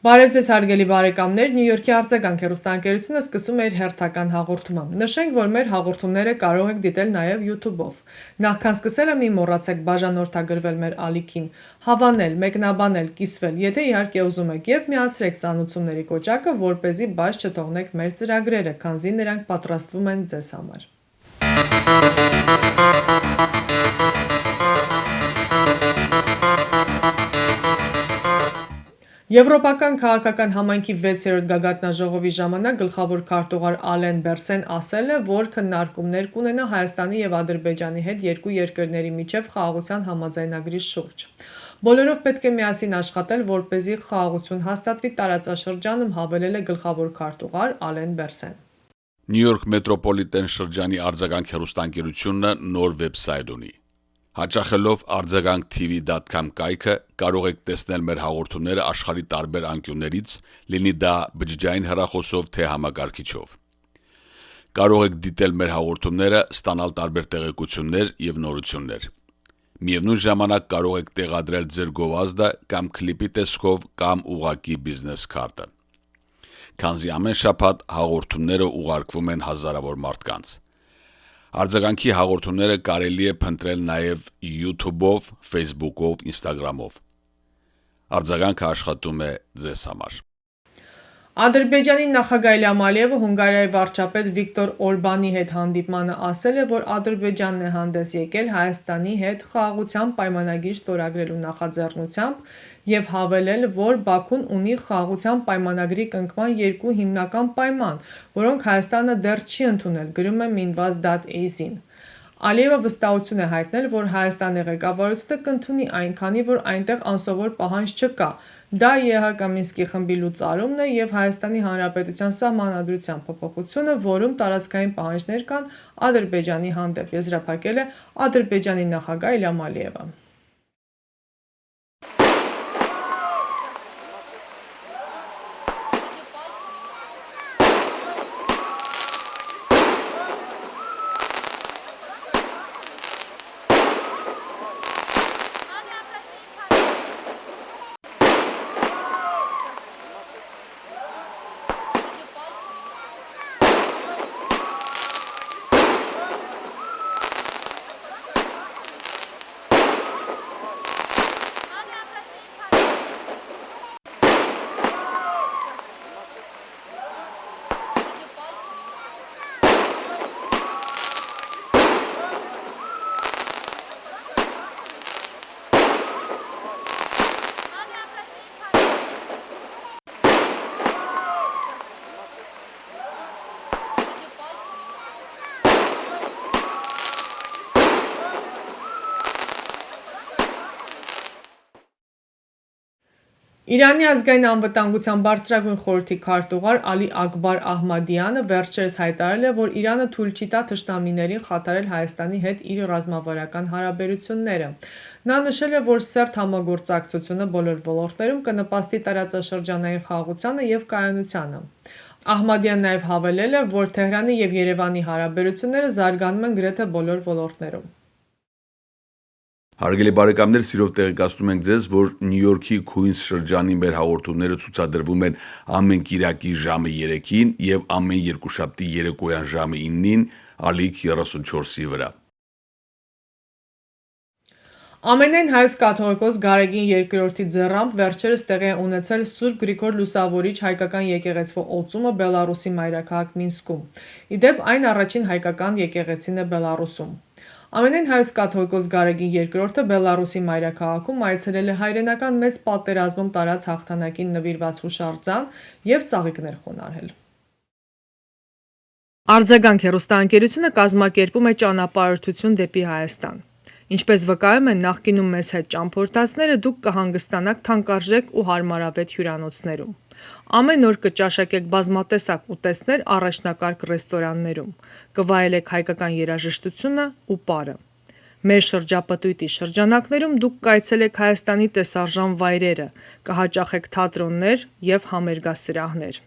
Բարև ձեզ հարգելի բարեկամներ, Նյու Յորքի արձագանք հեռուստաընկերությունը սկսում է իր հերթական հաղորդումը։ Նշենք, որ մեր հաղորդումները կարող եք դիտել նաև YouTube-ով։ Նախքան սկսելը մի մոռացեք բաժանորդագրվել մեր ալիքին, հավանել, մեկնաբանել, կիսվել, եթե իհարկե ուզում եք, եւ միացրեք ծանուցումների կոճակը, որպեսզի բաց չթողնեք մեր ծրագրերը, քանզի նրանք պատրաստվում են ձեզ համար։ Եվրոպական քաղաքական համայնքի 6-րդ գագաթնաժողովի ժամանակ գլխավոր քարտուղար Ալեն Բերսեն ասել է, որ քննարկումներ կունենա Հայաստանի եւ Ադրբեջանի հետ երկու երկրների միջև խաղաղության համաձայնագրի շուրջ։ Բոլորով պետք է միասին աշխատել, որպեսզի խաղաղություն հաստատվի տարածաշրջանում, հավելել է գլխավոր քարտուղար Ալեն Բերսեն։ Նյու Յորք մետրոպոլիտեն շրջանի արձագանք հեռուստաընկերությունը նոր վեբսայթ ունի։ Հաճախելով արձագանք.tv.com կայքը կարող եք տեսնել մեր հաղորդումները աշխարհի տարբեր անկյուններից, լինի դա բջջային հեռախոսով թե համակարգիչով։ Կարող եք դիտել մեր հաղորդումները, ստանալ տարբեր տեղեկություններ եւ նորություններ։ Միևնույն ժամանակ կարող եք տեղադրել ձեր գովազդը կամ կլիպի տեսքով կամ ուղղակի բիզնես քարտը։ Քանզի ամեն շաբաթ հաղորդումները ուղարկվում են հազարավոր մարդկանց։ Արձագանքի հաղորդումները կարելի է փնտրել նաև YouTube-ով, Facebook-ով, Instagram-ով։ Արձագանքը աշխատում է ձեզ համար։ Ադրբեջանի նախագահ Իլհամ Ալիևը Հունգարիայի վարչապետ Վիկտոր Օրբանի հետ հանդիպմանը ասել է, որ Ադրբեջանն է հանդես եկել Հայաստանի հետ խաղաղության պայմանագիր ստորագրելու նախաձեռնությամբ եւ հավելել, որ Բաքուն ունի խաղաղության պայմանագրի կնքման երկու հիմնական պայման, որոնք Հայաստանը դեռ չի ընդունել, գրում է Minvaz.az-ին։ Ալիևը վստահություն է հայտնել, որ Հայաստանի ղեկավարությունը կընդունի այն, քանի որ այնտեղ անսովոր պահանջ չկա։ Դա ԵՀԿ Մինսկի խմբի լուծարումն է եւ Հայաստանի Հանրապետության սահմանադրության փոփոխությունը, որում տարածքային պահանջներ կան Ադրբեջանի հանդեպ, եզրափակել է Ադրբեջանի նախագահ Իլհամ Ալիևը։ Իրանի ազգային անվտանգության բարձրագույն խորհրդի քարտուղար Ալի Ակբար Ահմադյանը վերջերս հայտարարել է, որ Իրանը թույլ չի տա թշնամիներին խաթարել Հայաստանի հետ իր ռազմավարական հարաբերությունները։ Նա նշել է, որ սերտ համագործակցությունը բոլոր ոլորտներում կնպաստի տարածաշրջանային խաղաղությանը եւ կայունությանը։ Ահմադյանն նաև հավելել է, որ Թեհրանի եւ Երևանի հարաբերությունները զարգանում են գրեթե բոլոր ոլորտներում։ Հարգելի բարեկամներ, սիրով տեղեկացնում ենք ձեզ, որ Նյու Յորքի Քուինս շրջանի մեր հաղորդումները ցուցադրվում են ամեն կիրակի ժամը 3-ին եւ ամեն երկուշաբթի երեկոյան ժամը 9-ին ալիք 34-ի վրա։ Ամենայն հայոց կաթողիկոս Գարեգին II-ի ձեռամբ վերջերս տեղի է ունեցել Սուրբ Գրիգոր Լուսավորիչ հայկական եկեղեցվո օծումը Բելարուսի մայրաքաղաք Մինսկում։ Իդեպ այն առաջին հայկական եկեղեցին է Բելարուսում։ Ամենայն հայոց կաթողիկոս Գարեգին II-ը Բելարուսի մայրաքաղաքում այցելել է հայրենական մեծ պատերազմում տարած հաղթանակին նվիրված հուշարձան եւ ծաղիկներ խոնարհել։ Արձագանք հեռուստաընկերությունը կազմակերպում է ճանապարհորդություն դեպի Հայաստան։ Ինչպես վկայում են նախկինում մեզ հետ ճամփորդածները, դուք կհանգստանաք թանկարժեք ու հարմարավետ հյուրանոցներում։ Ամեն օր կճաշակեք բազմատեսակ ուտեստներ առաջնակարգ ռեստորաններում, կվայելեք հայկական երաժշտությունը ու պարը։ Մեր շրջապտույտի շրջանակներում դուք կայցելեք Հայաստանի տեսարժան վայրերը, կհաճախեք թատրոններ եւ համերգասրահներ։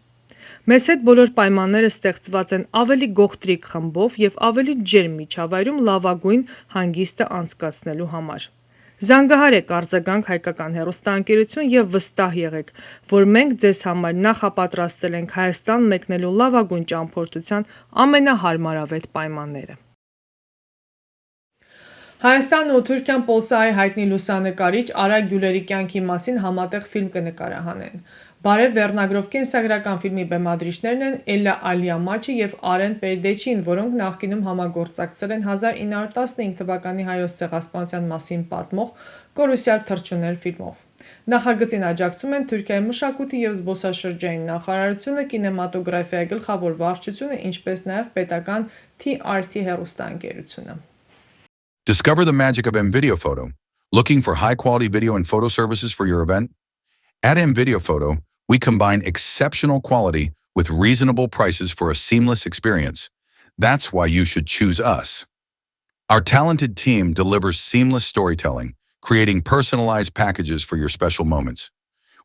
Մեզ հետ բոլոր պայմանները ստեղծված են ավելի գողտրիկ խմբով եւ ավելի ջերմ միջավայրում լավագույն հանգիստը անցկացնելու համար։ Զանգահարեք արձագանք հայկական հեռուստաընկերություն եւ վստահ եղեք, որ մենք ձեզ համար նախապատրաստել ենք Հայաստան մեկնելու լավագույն ճամփորդության ամենահարմարավետ պայմանները։ Հայաստանն ու Թուրքիան Պոլսայի հայտնի լուսանկարիչ Արա Գյուլերի կյանքի մասին համատեղ ֆիլմ կնկարահանեն։ Բարև վերնագրով կենսագրական ֆիլմի բեմադրիչներն են Էլլա Ալիամաչը եւ Արեն Պերդեչին, որոնք նախկինում համագործակցել են 1915 թվականի հայոց ցեղասպանության մասին պատմող Կորուսյալ թռչուներ ֆիլմով։ Նախագծին աջակցում են Թուրքիայի մշակույթի եւ զբոսաշրջային նախարարությունը, կինեմատոգրաֆիայի գլխավոր վարչությունը, ինչպես նաեւ պետական TRT հեռուստաընկերությունը։ Discover the magic of M-Video Photo. Looking for high-quality video and photo services for your event? At M-Video Photo, we combine exceptional quality with reasonable prices for a seamless experience. That's why you should choose us. Our talented team delivers seamless storytelling, creating personalized packages for your special moments.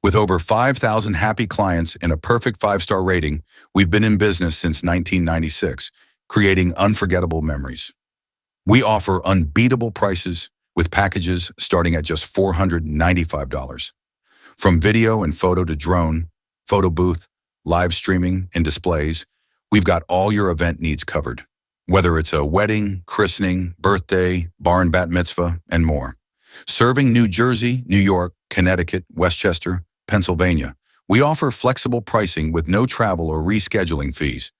With over 5,000 happy clients and a perfect 5-star rating, we've been in business since 1996, creating unforgettable memories. We offer unbeatable prices with packages starting at just $495. From video and photo to drone, photo booth, live streaming, and displays, we've got all your event needs covered. Whether it's a wedding, christening, birthday, bar and bat mitzvah, and more. Serving New Jersey, New York, Connecticut, Westchester, Pennsylvania, we offer flexible pricing with no travel or rescheduling fees.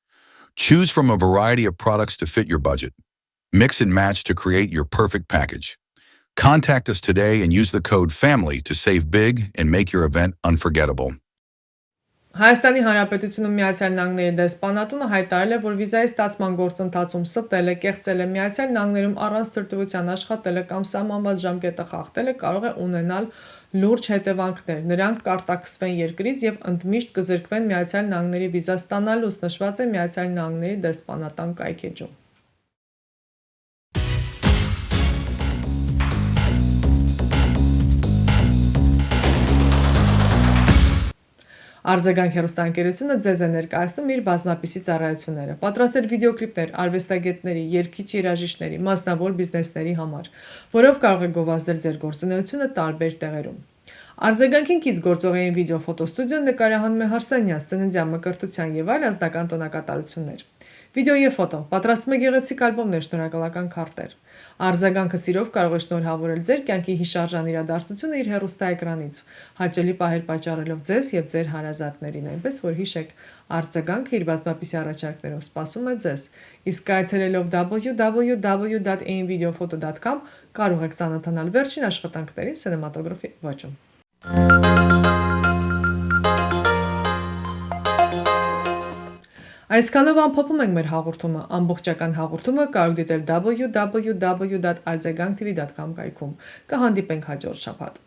Choose from a variety of products to fit your budget. Mix and match to create your perfect package. Contact us today and use the code FAMILY to save big and make your event unforgettable. Հայաստանի Հանրապետությունում Միացյալ Նահանգների դեսպանատունը հայտարարել է, որ վիզայի ստացման գործընթացում ստելը, կեղծելը, Միացյալ Նահանգներում առանց թրթուրության աշխատելը կամ սահմանված ժամկետը խախտելը կարող է ունենալ լուրջ հետևանքներ։ Նրանք կարտաքսվեն երկրից եւ ընդմիշտ կզրկվեն Միացյալ Նահանգների վիզա ստանալուց, նշված է Միացյալ Նահանգների դեսպանատան կայքէջում։ Արձագանք հեռուստաընկերությունը ձեզ է ներկայացնում իր բազմապիսի ծառայությունները։ Պատրաստել վիդեոկլիպներ արվեստագետների, երգիչ երաժիշտների, մասնավոր բիզնեսների համար, որով կարող եք գովազդել ձեր գործունեությունը տարբեր տեղերում։ Արձագանքին կից գործողային վիդեո-ֆոտոստուդիոն նկարահանում է հարսանյաց, ծննդյան մկրտության եւ այլ ազգական տոնակատարություններ։ Վիդեո եւ ֆոտո պատրաստում է գեղեցիկ ալբոմներ, շնորհակալական քարտեր։ Արձագանքը սիրով կարող է շնորհավորել ձեր կյանքի հիշարժան իրադարձությունը իր հեռուստաէկրանից, հաճելի պահել պատճառելով ձեզ եւ ձեր հարազատներին, այնպես որ հիշեք, արձագանքը իր բազմապիսի առաջարկներով սպասում է ձեզ։ Իսկ այցելելով www.amvideophoto.com կարող եք ծանոթանալ վերջին աշխատանքներին սինեմատոգրաֆի ոճում։ Այսքանով ամփոփում ենք մեր հաղորդումը, ամբողջական հաղորդումը կարող դիտել www.arzaganktv.com կայքում։ Կհանդիպենք հաջորդ շաբաթ։